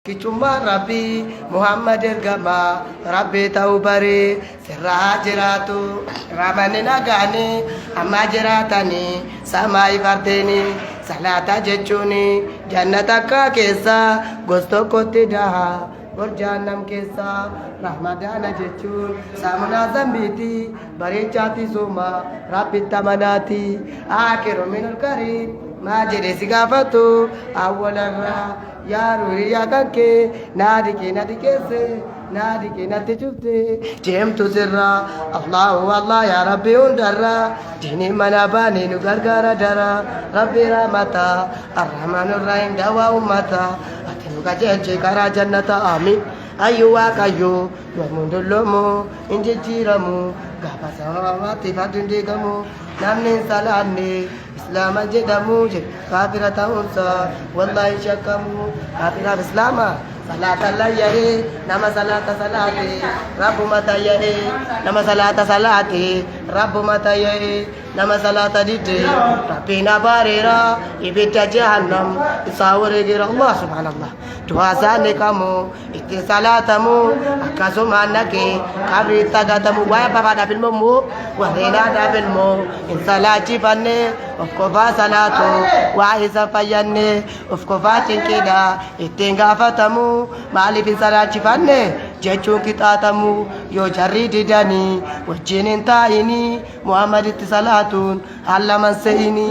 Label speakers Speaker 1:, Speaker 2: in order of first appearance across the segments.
Speaker 1: Kicumma Rabbi Muhammad ergama Rabbi ta'uu baree sirraa jiraatu ramani nagaani amma jiraatani samaa ifarteeni salaata jechuuni jannata akka keessa gosa tokkotti daha jahannam keessa rahmadaana jechuun saamunaa zambiiti bareechaati sooma rabbitti amanaati aakiru minul kariim maa jedhe si gaafatu awwalarraa yaa ruuriyaa kanke naadi keesse naadi keenatti cufte jeemtu sirra Allahu Allah yaa Rabbi hundarra diinii mana baanii nu gargaara dara Rabbi rahmata arrahmaanur rahiim dawaa ummata ati nu qajeelche karaa jannata amiin ayyu waaqayyo yoomuu dullumu injijjiiramu gaafa samaawaatti fadduun diigamu namni hin salaanne islaama jedhamu kaafira ta'uunsa wallahi shakkamu kaafiraaf islaama salata layyare nama salata salate rabbu matayyare nama salata salate rabbu matayyare nama salata dite rabbina barira ibidda jahannam isawore gira Allah subhanallah tuwasane kamu itti salatamu akasuma nake kabri tagatamu waya baba da filmu warena da filmu in salati banne of kofa salatu wa isa fayanne of kofa tinkida ittinga fatamu maaliif hin salaachifanne jechuun qixaatamu yoo jarri didani wajjin hin taa'ini Muhammaditti salaatuun hallaman se'ini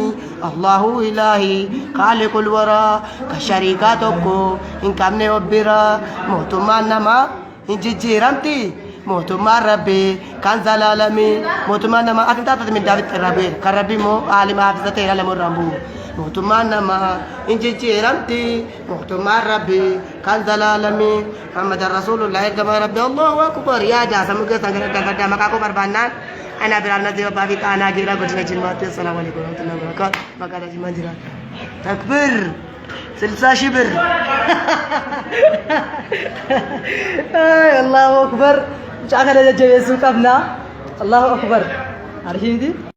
Speaker 1: Allahu ilaahi khaliqul waraa ka shariikaa tokko hin qabne obbira mootummaan namaa hin jijjiiramti mootummaan rabbi kan zalaalami mootummaan namaa atin taatati min daafitti rabbi kan rabbi moo aalima haafisa ta'e alamu irraan bu'u mootummaan namaa hin jijjiiramti mootummaan rabbi kan zalaalami Muhammadan Rasulullah ergama rabbi Allahu akbar yaa jaasamu keessan gadda maqaa koo barbaannaan ana biraan natti babbaa fi qaanaa gira godina jilmaatti assalaamu alaikum warahmatullahi wabarakatuh maqaa jilmaan jiraata takbir 60 شبر الله أكبر مش عارفة جاي سوق أبنا الله أكبر عارفين دي